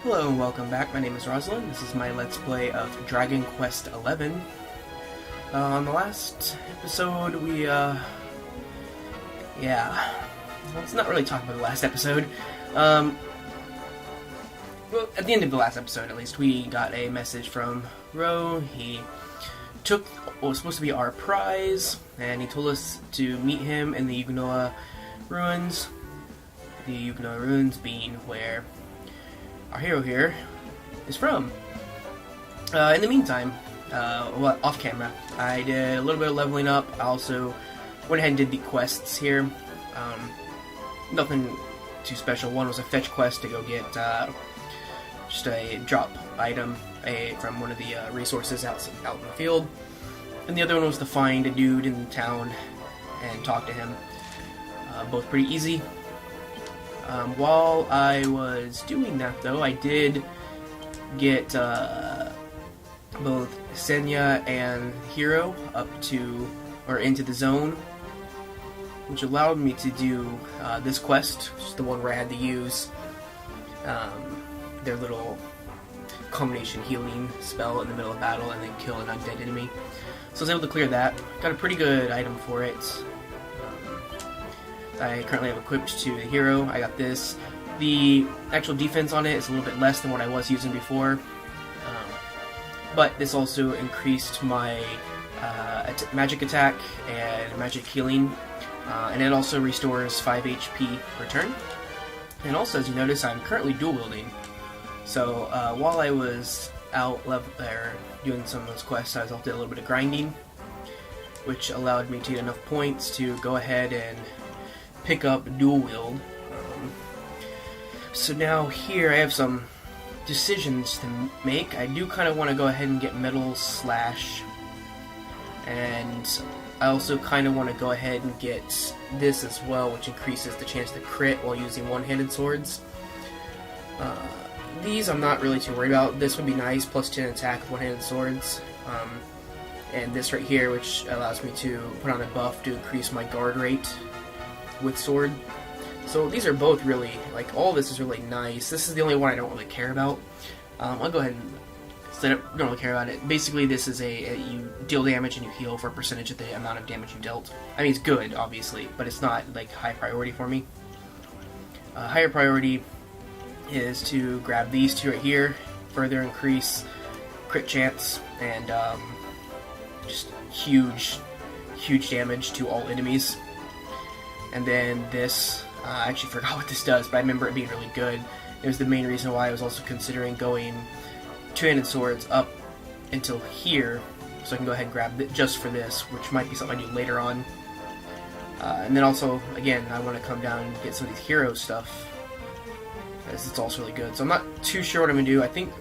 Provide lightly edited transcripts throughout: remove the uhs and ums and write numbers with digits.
Hello and welcome back. My name is Rosalind. This is my Let's Play of Dragon Quest XI. On the last episode, let's not really talk about the last episode. Well, at the end of the last episode, at least, we got a message from Ro. He took what was supposed to be our prize, and he told us to meet him in the Yugonoa ruins. The Yugonoa ruins being where our hero here is from. In the meantime, off camera, I did a little bit of leveling up. I also went ahead and did the quests here. Nothing too special. One was a fetch quest to go get just a drop item from one of the resources out in the field. And the other one was to find a dude in town and talk to him. Both pretty easy. While I was doing that, though, I did get both Senya and Hiro up to, or into the zone, which allowed me to do this quest, which is the one where I had to use their little combination healing spell in the middle of battle and then kill an undead enemy. So I was able to clear that. Got a pretty good item for it. I currently have equipped to the hero. I got this. The actual defense on it is a little bit less than what I was using before, but this also increased my magic attack and magic healing, and it also restores 5 HP per turn. And also, as you notice, I'm currently dual wielding. So while I was out doing some of those quests, I was also doing a little bit of grinding, which allowed me to get enough points to go ahead and pick up dual wield. So now here I have some decisions to make. I do kind of want to go ahead and get Metal Slash, and I also kind of want to go ahead and get this as well, which increases the chance to crit while using one-handed swords. These I'm not really too worried about. This would be nice, plus 10 attack with one-handed swords. And this right here, which allows me to put on a buff to increase my guard rate with sword. So these are both really, like, all this is really nice. This is the only one I don't really care about. I'll go ahead and set up, don't really care about it. Basically, this is you deal damage and you heal for a percentage of the amount of damage you dealt. I mean, it's good, obviously, but it's not, like, high priority for me. Higher priority is to grab these two right here, further increase crit chance, and just huge damage to all enemies. And then this, I actually forgot what this does, but I remember it being really good. It was the main reason why I was also considering going two-handed swords up until here, so I can go ahead and grab it just for this, which might be something I do later on. And then also, again, I want to come down and get some of these hero stuff, because it's also really good. So I'm not too sure what I'm going to do. I think,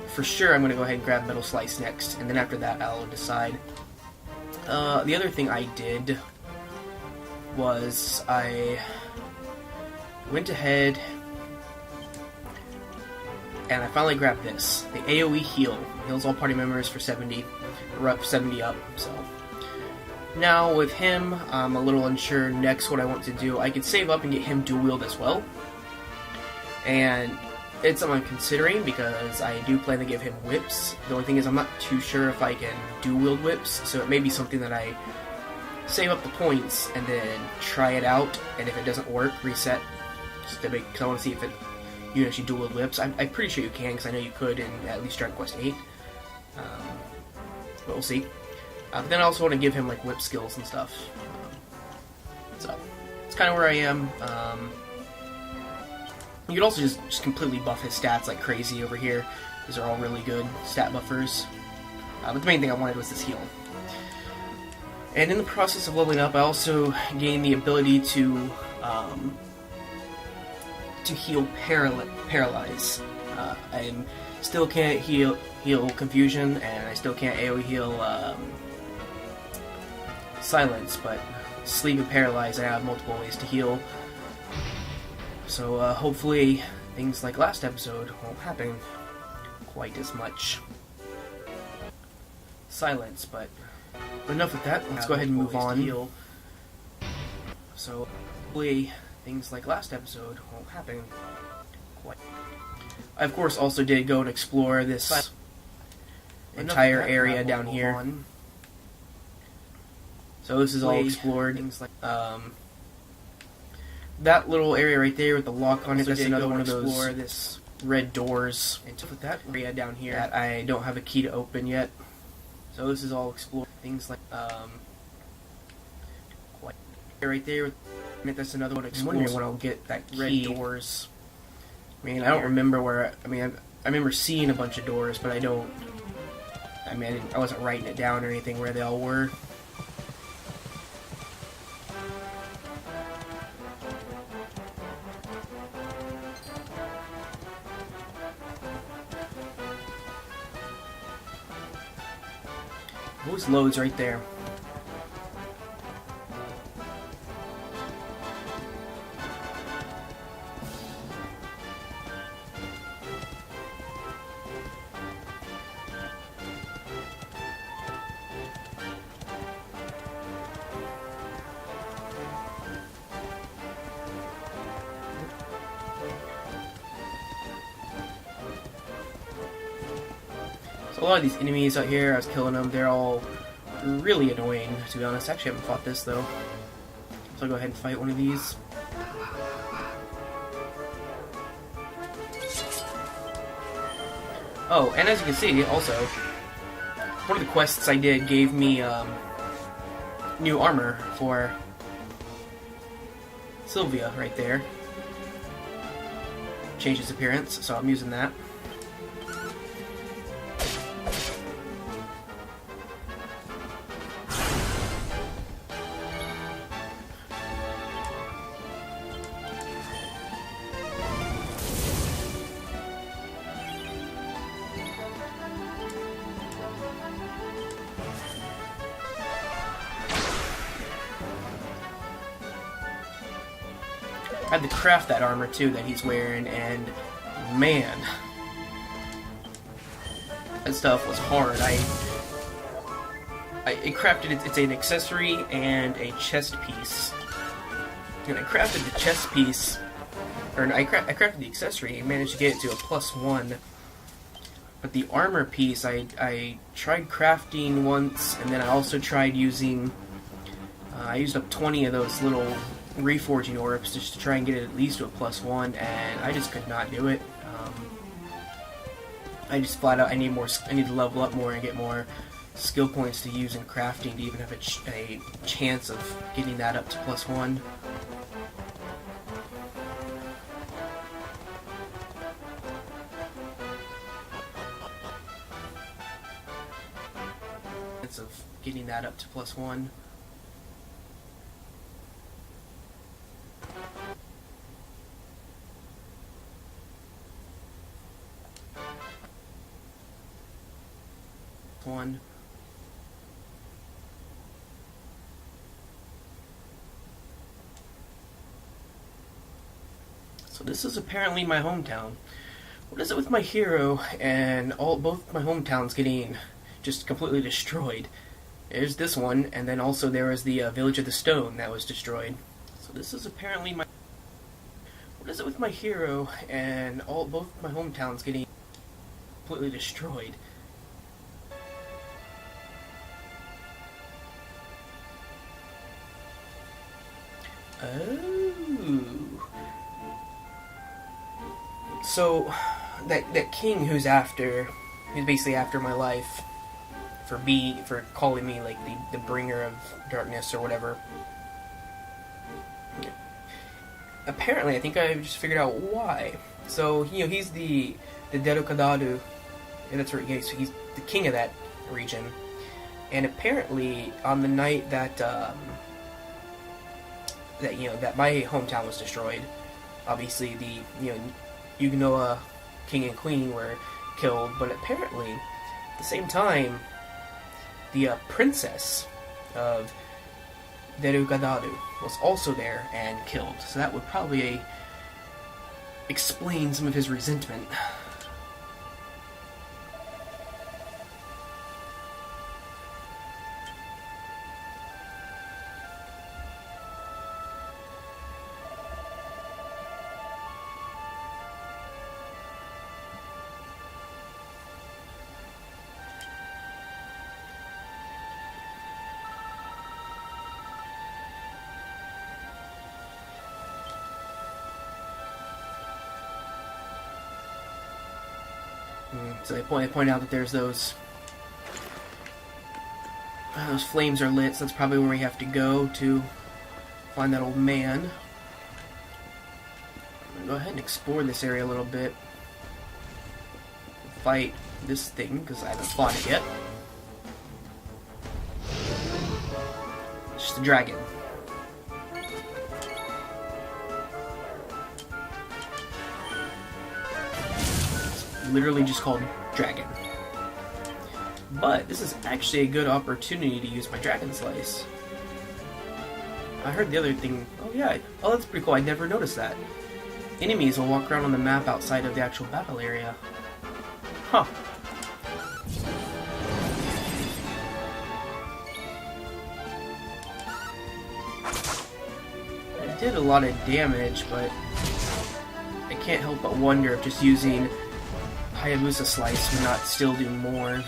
for sure, I'm going to go ahead and grab Metal Slice next, and then after that, I'll decide. The other thing I did was I went ahead and I finally grabbed this. The AoE heal. Heals all party members for 70. We're up 70 up, so. Now with him, I'm a little unsure next what I want to do. I could save up and get him dual wield as well. And it's something I'm considering because I do plan to give him whips. The only thing is I'm not too sure if I can dual wield whips, so it may be something that I save up the points and then try it out, and if it doesn't work, reset. Just to because I want to see if you can actually dual wield whips. I'm pretty sure you can, because I know you could in at least Dragon Quest VIII. But we'll see. But then I also want to give him like whip skills and stuff. So it's kind of where I am. You could also just completely buff his stats like crazy over here. These are all really good stat buffers. But the main thing I wanted was this heal. And in the process of leveling up, I also gained the ability to heal Paralyze. I still can't heal Confusion, and I still can't AoE heal Silence, but Sleep and Paralyze, I have multiple ways to heal. So hopefully things like last episode won't happen quite as much. Silence, but enough with that. Let's go ahead and move on. So hopefully things like last episode won't happen quite. I of course also did go and explore this entire area down here. So this is all explored. That little area right there with the lock on it, that's another one of those red doors. And with that area down here that I don't have a key to open yet. So this is all explored. Things like right there. That's another one. I'm wondering when I'll get that key. Red doors. I mean, I don't remember where. I remember seeing a bunch of doors, but I don't. I wasn't writing it down or anything where they all were. Those loads right there. So a lot of these enemies out here, I was killing them, they're all really annoying, to be honest. Actually, I haven't fought this, though. So I'll go ahead and fight one of these. Oh, and as you can see, also, one of the quests I did gave me new armor for Sylvia right there. Changed its appearance, so I'm using that. I had to craft that armor too that he's wearing, and man, that stuff was hard. I crafted it. It's an accessory and a chest piece. And I crafted the chest piece, or I crafted the accessory and managed to get it to a +1. But the armor piece, I tried crafting once, and then I also tried using. I used up 20 of those little reforging orbs just to try and get it at least to a +1, and I just could not do it. I just flat out I need to level up more and get more skill points to use in crafting to even have a chance of getting that up to +1. Of getting that up to +1. One. So this is apparently my hometown. What is it with my hero and both my hometowns getting just completely destroyed? There's this one, and then also there was the Village of the Stone that was destroyed. So this is apparently my... What is it with my hero and both my hometowns getting completely destroyed? Oh. So that king who's basically after my life for calling me like the bringer of darkness or whatever. Apparently, I think I just figured out why. So he's the Derukadaru, and that's where he's the king of that region. And apparently, on the night that my hometown was destroyed, obviously the Yuginoa king and queen were killed, but apparently at the same time the princess of Derukadaru was also there and killed. So that would probably explain some of his resentment. So they point out that there's those flames are lit, so that's probably where we have to go to find that old man. I'm gonna go ahead and explore this area a little bit. Fight this thing, because I haven't fought it yet. It's just a dragon. It's literally just called dragon. But this is actually a good opportunity to use my Dragon Slice. I heard the other thing. Oh yeah. Oh, that's pretty cool. I never noticed that. Enemies will walk around on the map outside of the actual battle area. Huh. It did a lot of damage, but I can't help but wonder if just using Hayabusa Slice would not still do more.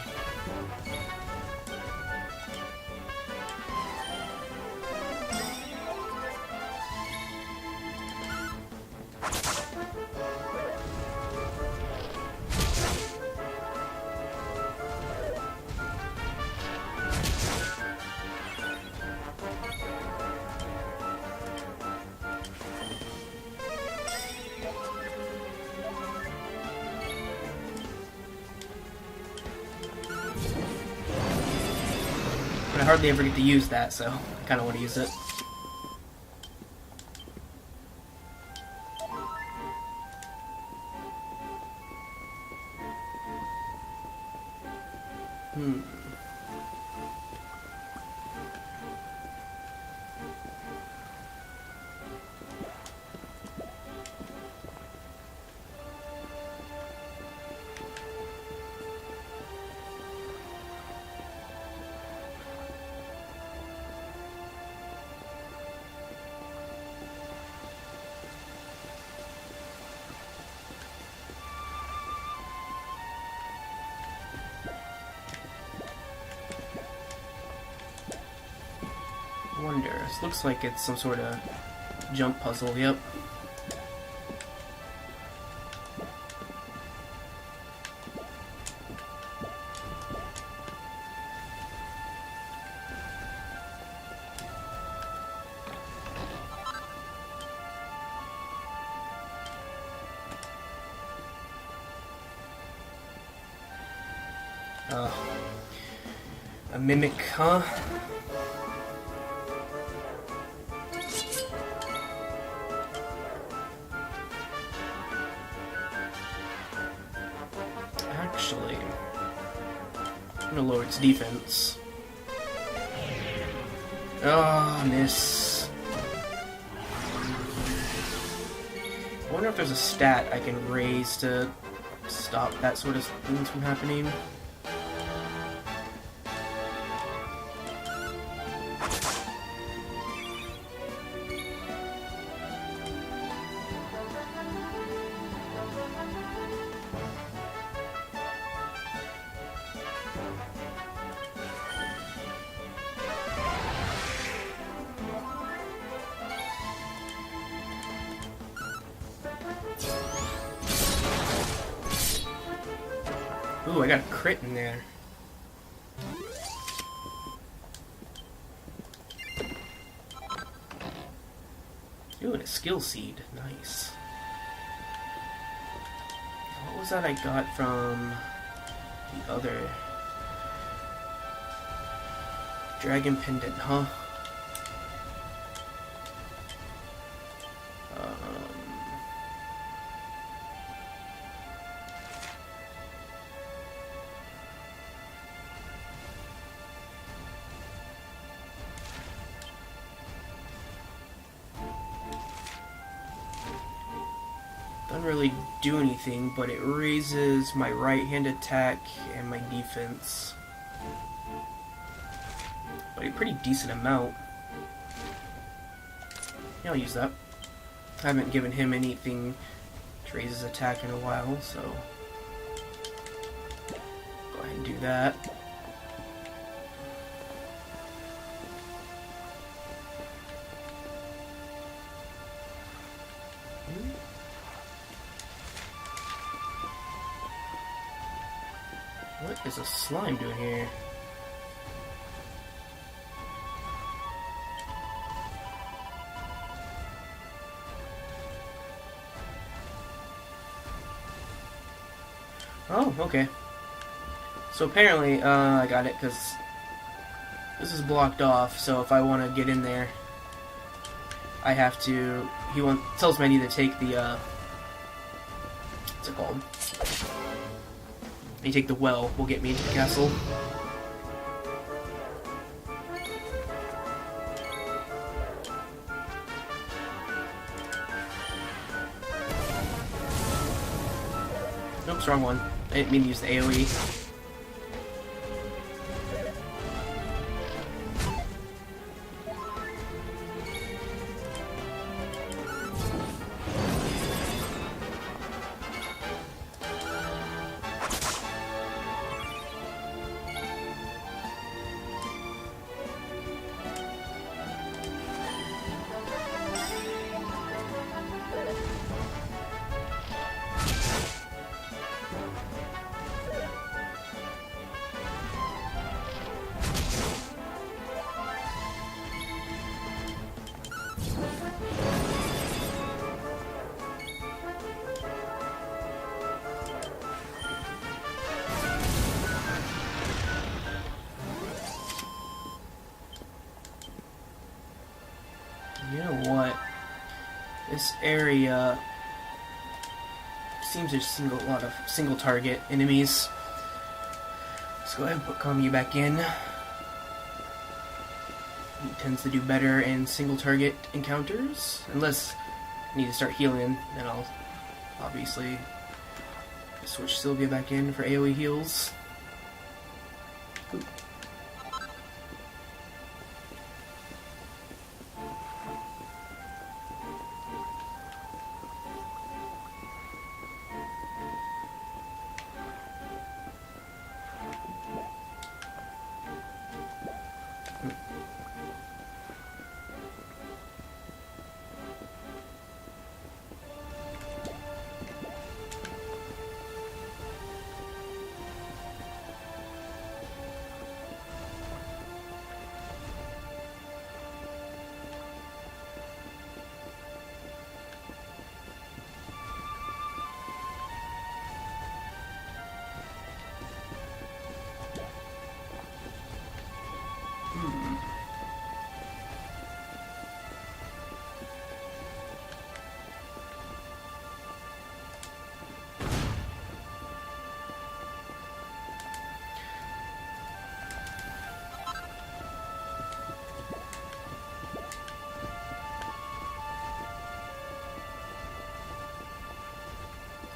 But I hardly ever get to use that, so I kind of want to use it. Wonder. This looks like it's some sort of jump puzzle, yep. A mimic, huh? Actually, I'm gonna lower its defense. Ah, miss. I wonder if there's a stat I can raise to stop that sort of things from happening. Ooh, I got a crit in there. Ooh, and a skill seed. Nice. What was that I got from the other dragon pendant, huh? Doesn't really do anything, but it raises my right hand attack and my defense. But a pretty decent amount. Yeah, I'll use that. I haven't given him anything to raise his attack in a while, so go ahead and do that. What is a slime doing here? Oh, okay. So apparently, I got it, because this is blocked off, so if I want to get in there, I have to... tells me I need to take the, what's it called? You take the well, will get me into the castle. Oops, wrong one. I didn't mean to use the AoE. You know what? This area seems there's a lot of single target enemies. Let's go ahead and put Kamiya back in. He tends to do better in single target encounters. Unless I need to start healing, then I'll obviously switch Sylvia back in for AoE heals. Ooh.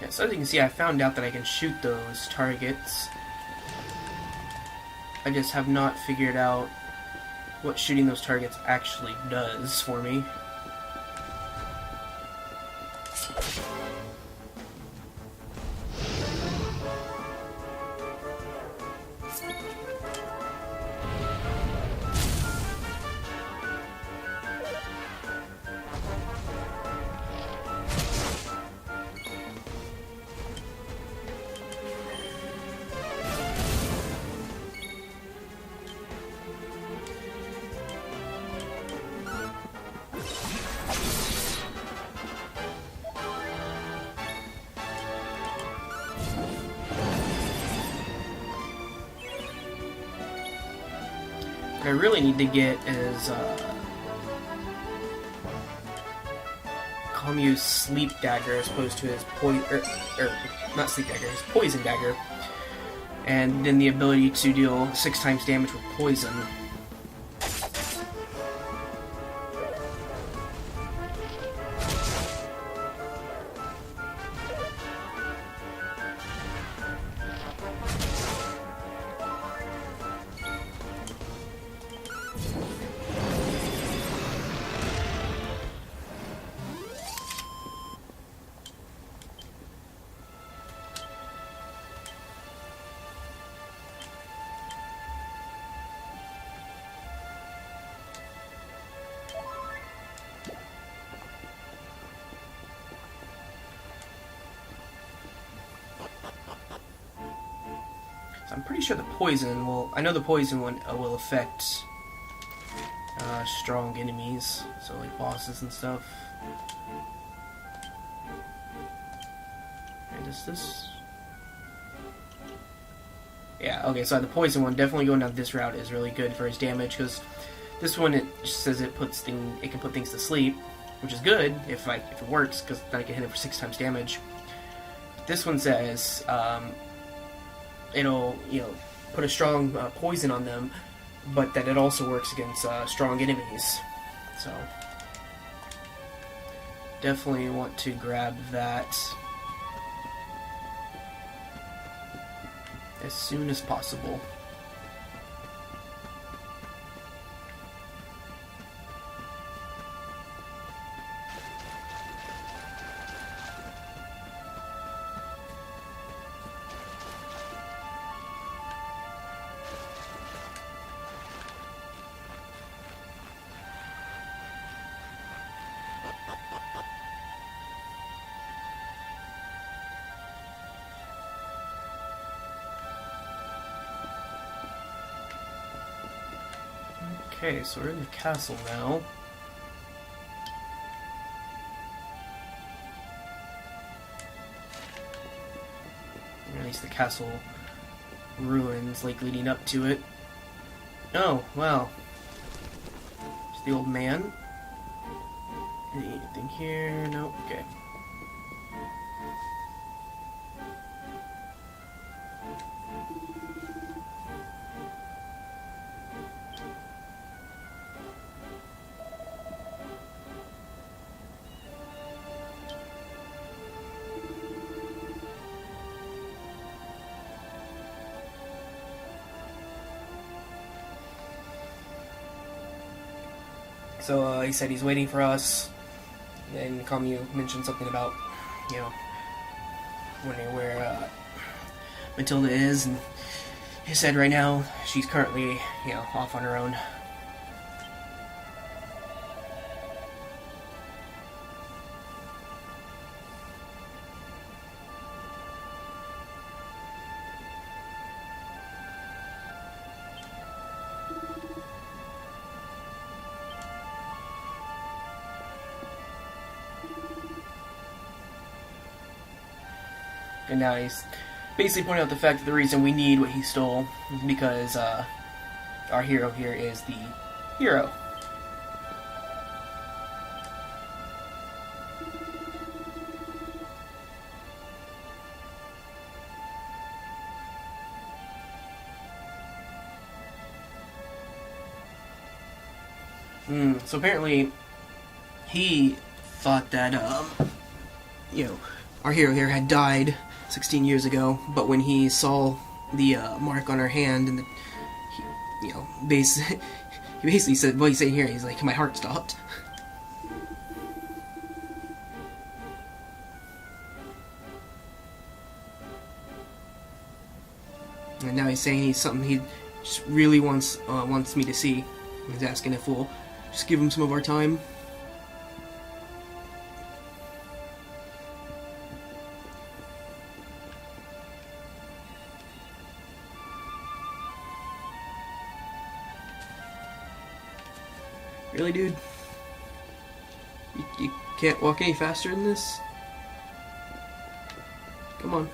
Yeah, so as you can see, I found out that I can shoot those targets. I just have not figured out what shooting those targets actually does for me. What I really need to get is Kamyu's sleep dagger as opposed to his not sleep dagger, his poison dagger, and then the ability to deal 6 times damage with poison. pretty sure the poison will... I know the poison one will affect strong enemies, so like bosses and stuff. And is this... Yeah, okay, so the poison one, definitely going down this route is really good for his damage, because this one, it just says it can put things to sleep, which is good if it works, because then I can hit it for 6 times damage. This one says it'll, put a strong poison on them, but that it also works against strong enemies. So definitely want to grab that as soon as possible. Okay, so we're in the castle now. Or at least the castle ruins, like, leading up to it. Oh, wow. It's the old man. Anything here? Nope. Okay. So he said he's waiting for us. Then Kamyu mentioned something about, wondering where Matilda is, and he said right now she's currently, off on her own. And now he's basically pointing out the fact that the reason we need what he stole is because our hero here is the hero. So apparently he thought that, our hero here had died 16 years ago, but when he saw the mark on her hand, and he basically said, what he's saying here, he's like, my heart stopped. And now he's saying he's something he just really wants me to see. He's asking if we'll just give him some of our time. Really, dude? You can't walk any faster than this? Come on.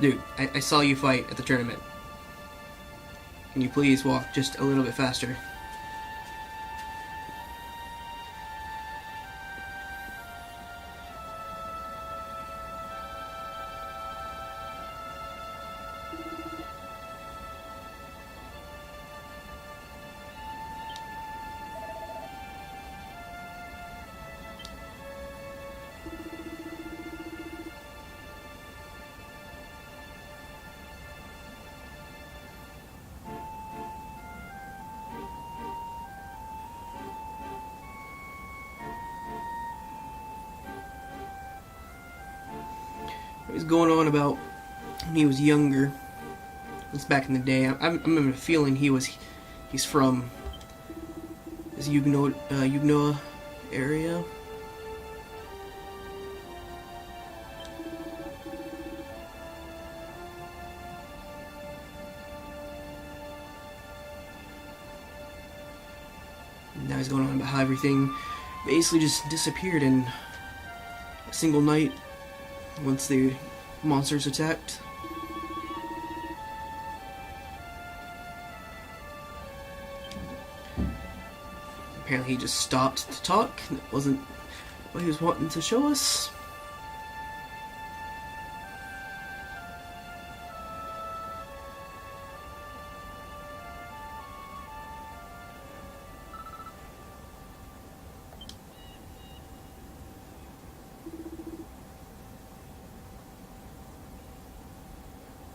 Dude, I saw you fight at the tournament. Can you please walk just a little bit faster? He was going on about when he was younger, It's back in the day. I'm having a feeling he's from this Yugno area. Now he's going on about how everything basically just disappeared in a single night once the monsters attacked. Apparently he just stopped to talk. That wasn't what he was wanting to show us.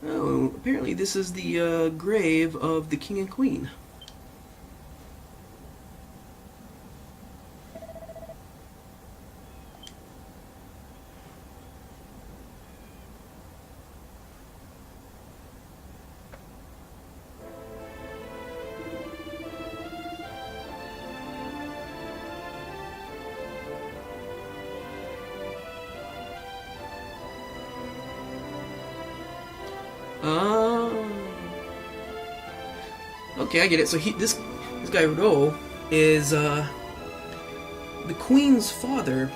Oh, apparently this is the grave of the king and queen. Okay, I get it. So this guy Ro is the queen's father,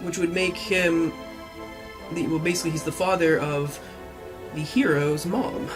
which would make him basically he's the father of the hero's mom.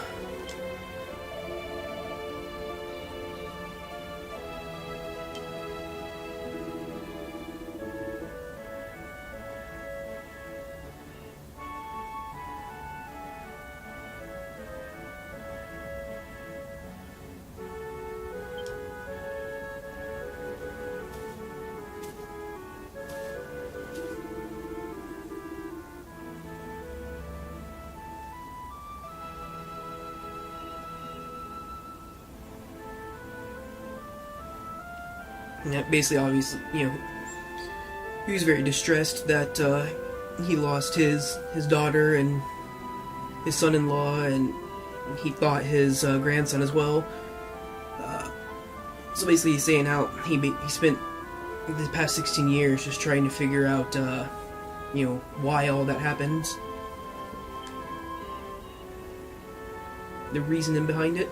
Yeah, basically, obviously, he was very distressed that he lost his daughter and his son-in-law, and he thought his grandson as well. So basically, he's saying how he spent the past 16 years just trying to figure out, why all that happened, the reasoning behind it.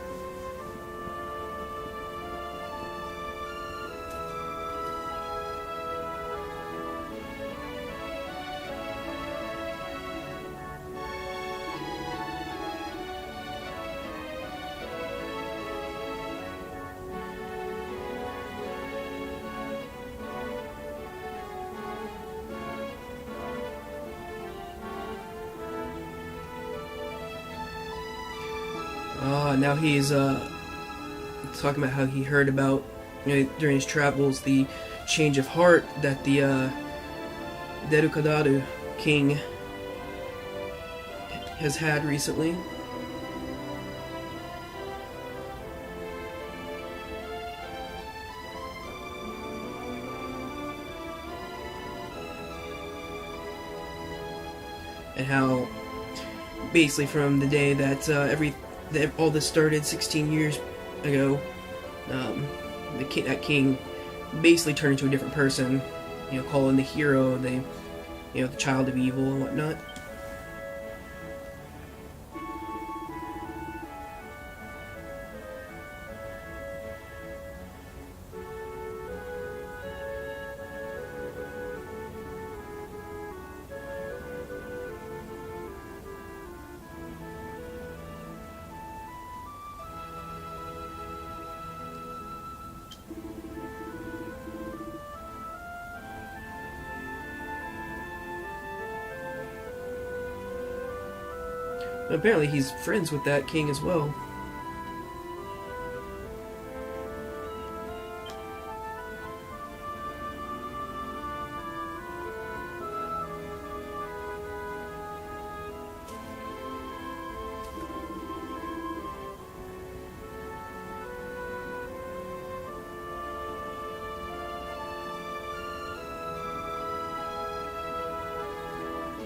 Now he's talking about how he heard about, during his travels, the change of heart that the Derukadaru king has had recently. And how, basically, from the day that all this started 16 years ago, that king basically turned into a different person, calling the hero the child of evil and whatnot. Apparently he's friends with that king as well.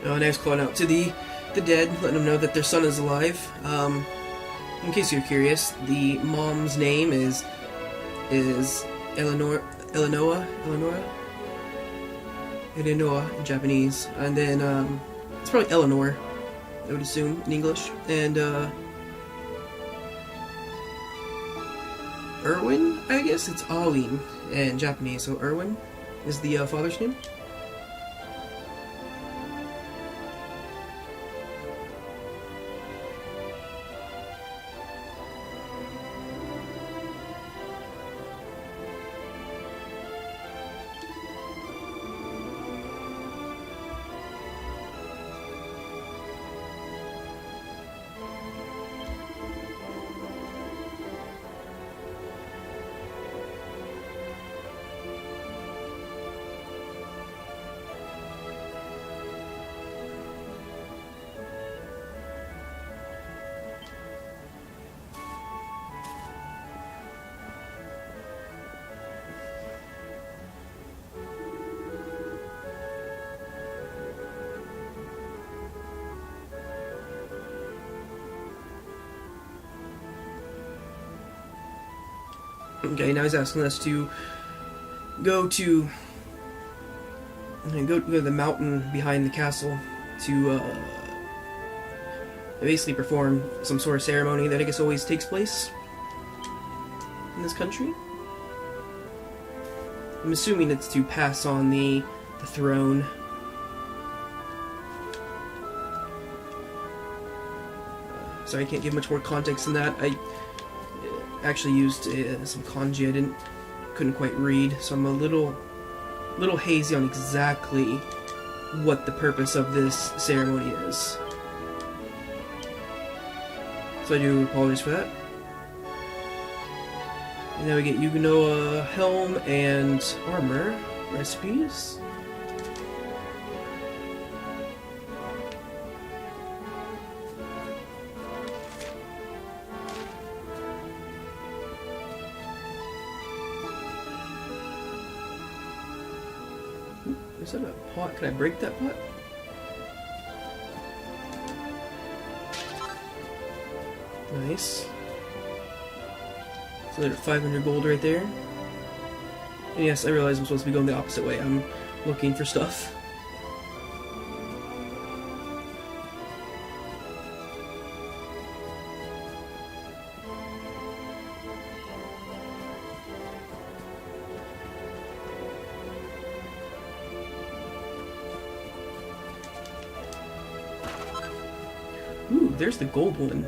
Oh, and I was calling out to the dead, letting them know that their son is alive. in case you're curious, the mom's name is Eleanor in Japanese, and then it's probably Eleanor, I would assume, in English, and Erwin, I guess it's Alin in Japanese, so Erwin is the father's name. Okay, now he's asking us to go to the mountain behind the castle to basically perform some sort of ceremony that I guess always takes place in this country. I'm assuming it's to pass on the throne. Sorry, I can't give much more context than that. I actually used some kanji I couldn't quite read, so I'm a little hazy on exactly what the purpose of this ceremony is. So I do apologize for that. And now we get Yuganoa helm and armor recipes. Is that a pot? Can I break that pot? Nice. So there's 500 gold right there. And yes, I realize I'm supposed to be going the opposite way. I'm looking for stuff. Ooh, there's the gold one.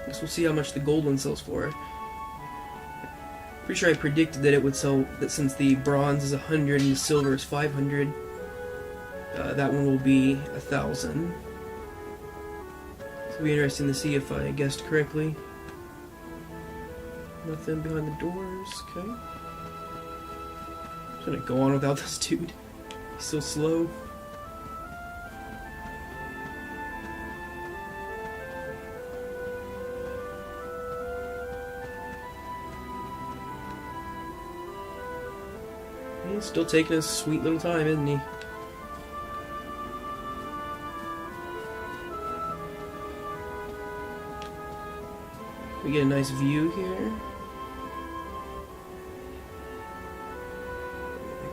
Guess we'll see how much the gold one sells for. Pretty sure I predicted that it would sell, that since the bronze is 100 and the silver is 500, that one will be 1,000. It'll be interesting to see if I guessed correctly. Nothing behind the doors, okay. I'm gonna go on without this dude. He's so slow. He's still taking his sweet little time, isn't he? We get a nice view here.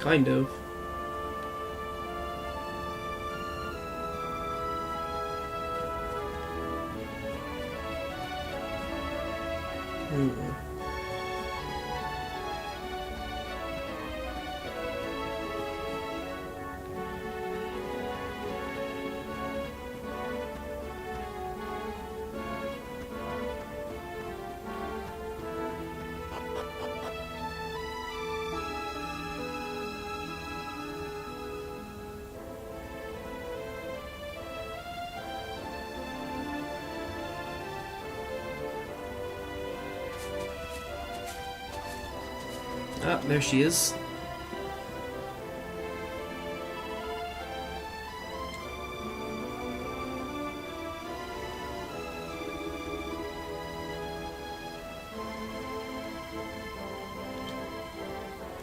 Kind of. Ah, there she is.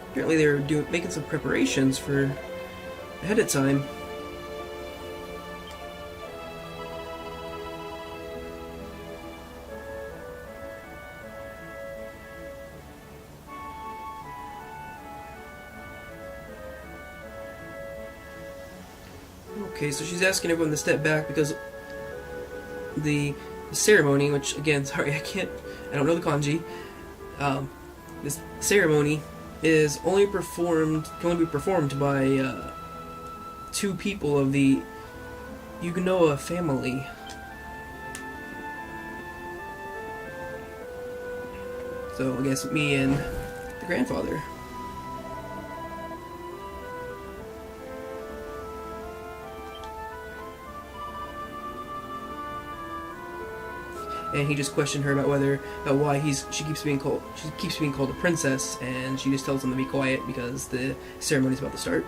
Apparently they were making some preparations for ahead of time. Okay, so she's asking everyone to step back because the ceremony, which again, sorry, I don't know the kanji. This ceremony is can only be performed by 2 people of the Yuganoa family. So I guess me and the grandfather. And he just questioned her about why she keeps being called a princess, and she just tells him to be quiet because the ceremony's about to start.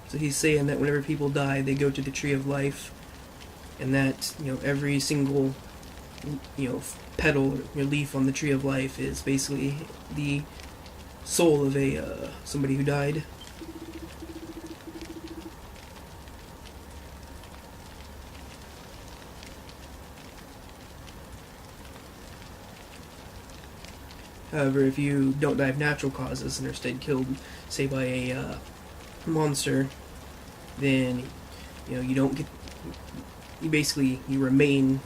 So he's saying that whenever people die, they go to the Tree of Life, and that, every single, petal or leaf on the Tree of Life is basically the soul of somebody who died. However, if you don't die of natural causes and are instead killed, say by a monster, then you don't get. You remain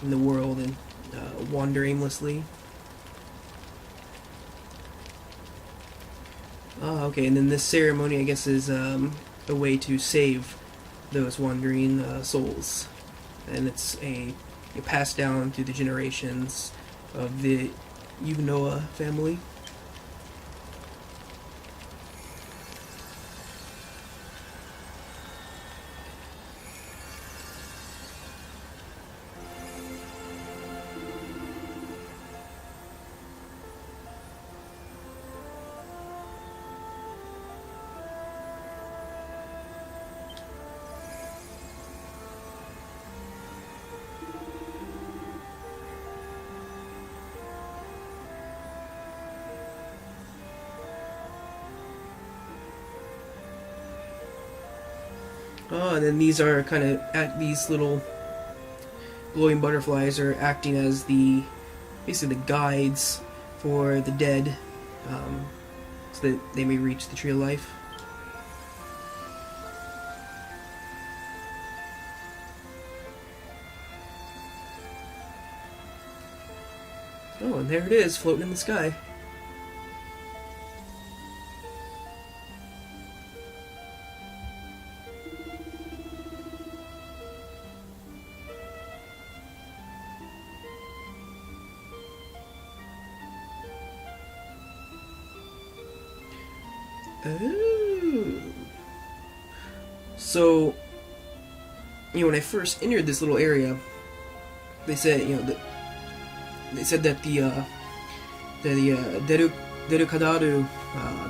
in the world and wander aimlessly. Okay, and then this ceremony, I guess, is a way to save those wandering souls, and it's passed down through the generations of the Yuganoa family. And then these are these little glowing butterflies are acting as basically the guides for the dead, so that they may reach the Tree of Life. Oh, and there it is, floating in the sky. Oh. So, when I first entered this little area, they said, that the Derukadaru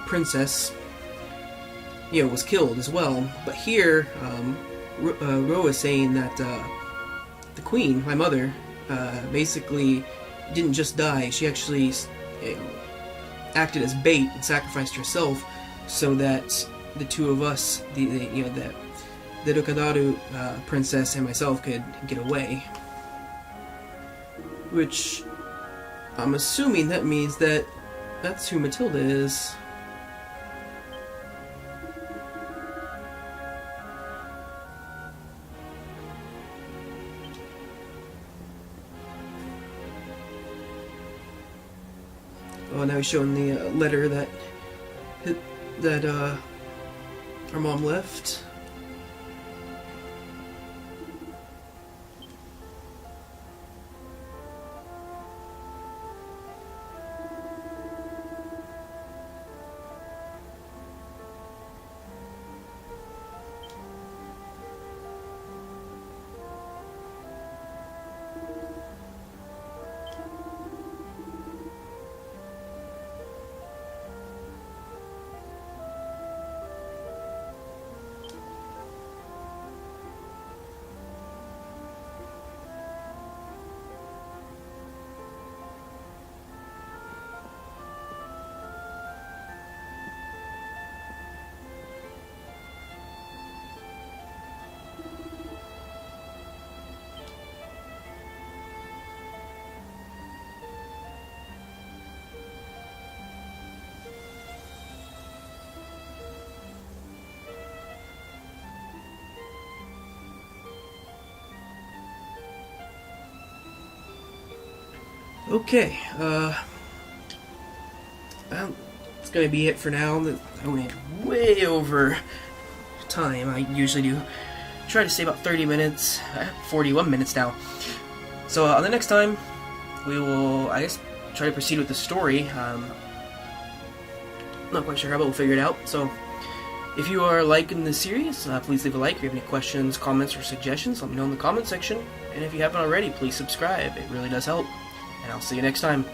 princess, was killed as well. But here, Ro is saying that the queen, my mother, basically didn't just die. She actually acted as bait and sacrificed herself so that the two of us, the Derukadaru princess and myself, could get away. Which I'm assuming that means that that's who Matilda is. Oh, now he's showing the letter that our mom left. Okay, that's gonna be it for now. I went way over time. I usually do try to stay about 30 minutes. 41 minutes now. So on the next time, we will, I guess, try to proceed with the story. Not quite sure how, but we'll figure it out. So if you are liking this series, please leave a like. If you have any questions, comments, or suggestions, let me know in the comment section. And if you haven't already, please subscribe. It really does help. And I'll see you next time.